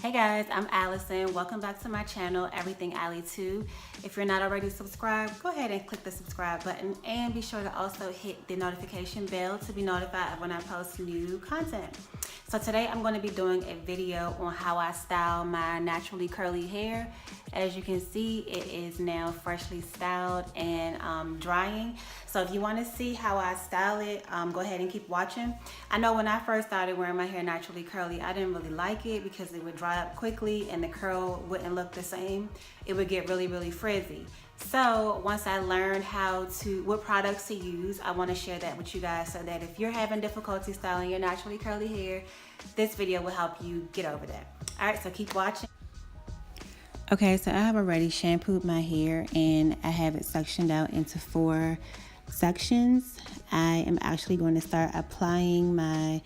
Hey guys, I'm Allison. Welcome back to my channel, Everything Alli 2. If you're not already subscribed, go ahead and click the subscribe button and be sure to also hit the notification bell to be notified when I post new content. So today I'm going to be doing a video on how I style my naturally curly hair. As you can see, it is now freshly styled and drying. So if you want to see how I style it, go ahead and keep watching. I know when I first started wearing my hair naturally curly, I didn't really like it because it would dry up quickly and the curl wouldn't look the same. It would get really frizzy. So once I learned what products to use, I want to share that with you guys so that if you're having difficulty styling your naturally curly hair, this video will help you get over that. All right, so keep watching. Okay, so I have already shampooed my hair and I have it sectioned out into 4 sections. I am actually going to start applying my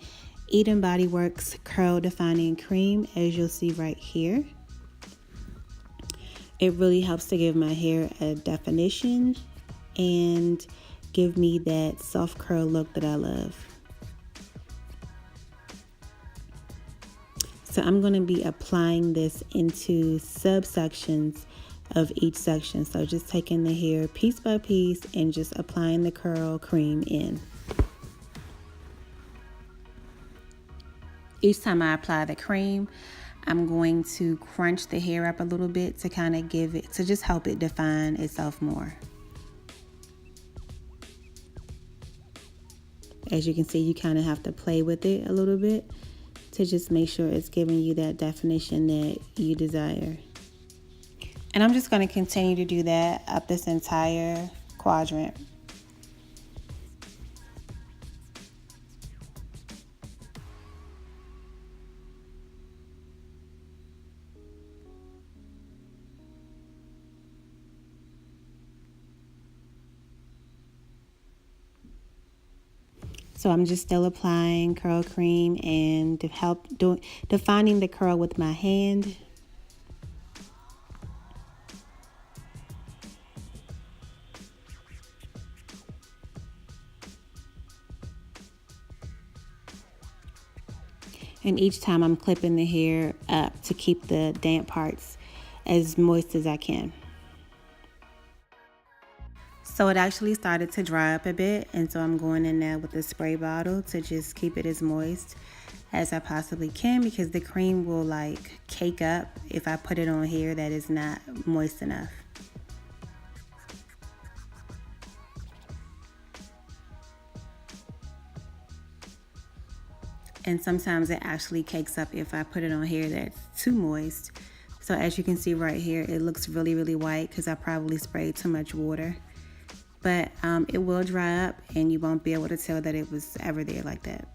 Eden Body Works Curl Defining Cream, as you'll see right here. It really helps to give my hair a definition and give me that soft curl look that I love. So I'm going to be applying this into subsections of each section. So just taking the hair piece by piece and just applying the curl cream in. Each time I apply the cream, I'm going to crunch the hair up a little bit to kind of just help it define itself more. As you can see, you kind of have to play with it a little bit to just make sure it's giving you that definition that you desire. And I'm just going to continue to do that up this entire quadrant. So I'm just still applying curl cream and defining the curl with my hand. And each time I'm clipping the hair up to keep the damp parts as moist as I can. So it actually started to dry up a bit, and so I'm going in there with a spray bottle to just keep it as moist as I possibly can, because the cream will like cake up if I put it on hair that is not moist enough. And sometimes it actually cakes up if I put it on hair that's too moist. So as you can see right here, it looks really white because I probably sprayed too much water. But it will dry up and you won't be able to tell that it was ever there like that.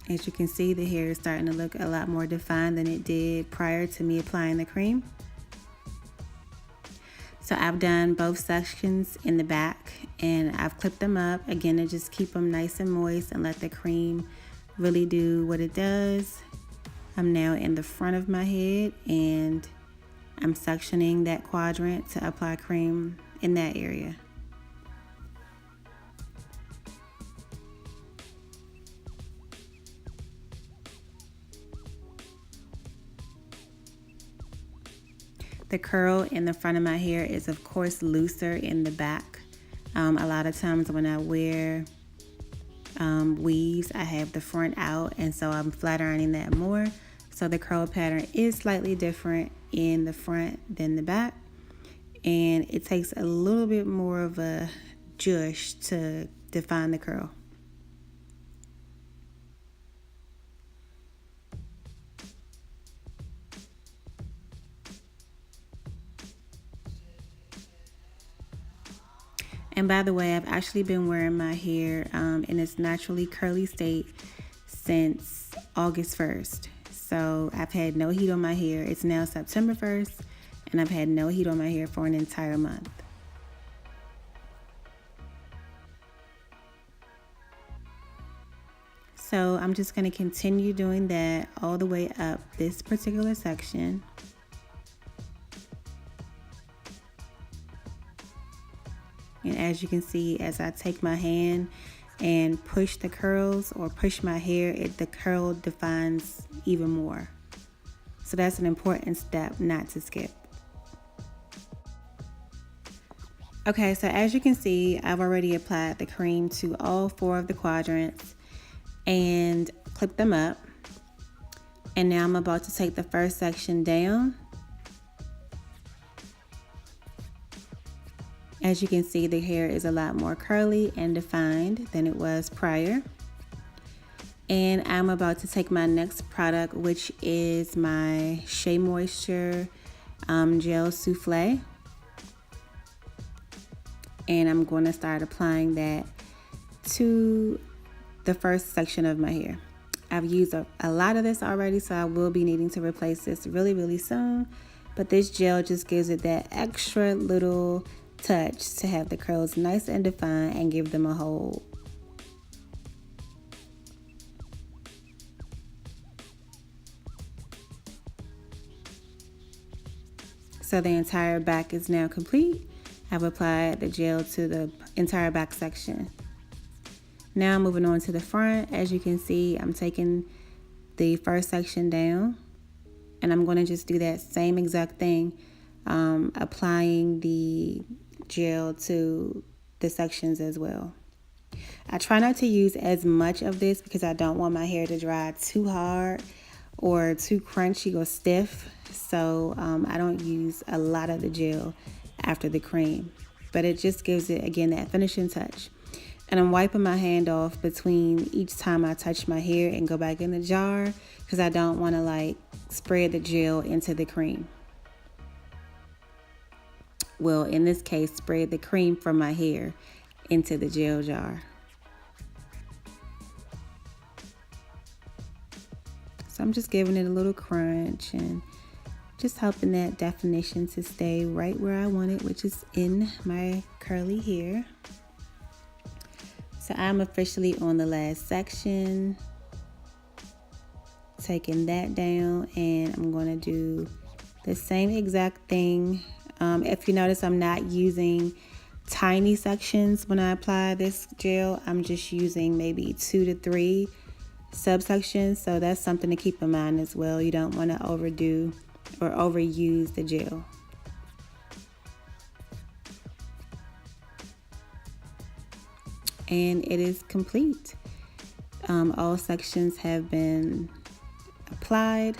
As you can see, the hair is starting to look a lot more defined than it did prior to me applying the cream. So I've done both sections in the back and I've clipped them up again to just keep them nice and moist and let the cream really do what it does. I'm now in the front of my head and I'm sectioning that quadrant to apply cream in that area. The curl in the front of my hair is of course looser in the back. A lot of times when I wear weaves, I have the front out, and so I'm flat ironing that more. So the curl pattern is slightly different in the front than the back, and it takes a little bit more of a jush to define the curl. And by the way, I've actually been wearing my hair in its naturally curly state since August 1st. So I've had no heat on my hair. It's now September 1st, and I've had no heat on my hair for an entire month. So I'm just going to continue doing that all the way up this particular section. And as you can see, as I take my hand and push the curls or push my hair, the curl defines even more. So that's an important step not to skip. Okay, so as you can see, I've already applied the cream to all 4 of the quadrants and clip them up. And now I'm about to take the first section down. As you can see, the hair is a lot more curly and defined than it was prior. And I'm about to take my next product, which is my Shea Moisture Gel Souffle. And I'm going to start applying that to the first section of my hair. I've used a lot of this already, so I will be needing to replace this really soon. But this gel just gives it that extra little touch to have the curls nice and defined and give them a hold. So the entire back is now complete. I've applied the gel to the entire back section. Now moving on to the front. As you can see, I'm taking the first section down, and I'm going to just do that same exact thing, applying the gel to the sections as well. I try not to use as much of this because I don't want my hair to dry too hard or too crunchy or stiff. So I don't use a lot of the gel after the cream, but it just gives it, again, that finishing touch. And I'm wiping my hand off between each time I touch my hair and go back in the jar because I don't want to like spread the gel into the cream. Well, in this case, spread the cream from my hair into the gel jar. So I'm just giving it a little crunch and just helping that definition to stay right where I want it, which is in my curly hair. So I'm officially on the last section, taking that down, and I'm going to do the same exact thing. If you notice, I'm not using tiny sections when I apply this gel. I'm just using maybe 2 to 3 subsections, so that's something to keep in mind as well. You don't want to overdo or overuse the gel. And it is complete. All sections have been applied,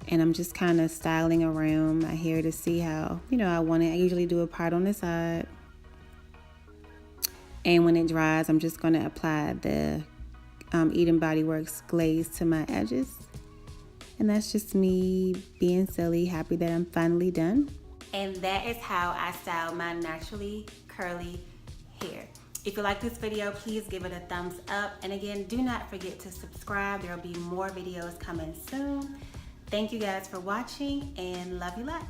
and I'm just kind of styling around my hair to see how, I want it. I usually do a part on the side, and when it dries, I'm just going to apply the Eden Body Works glaze to my edges. And that's just me being silly, happy that I'm finally done. And that is how I style my naturally curly hair. If you like this video, please give it a thumbs up. And again, do not forget to subscribe. There will be more videos coming soon. Thank you guys for watching, and love you lots.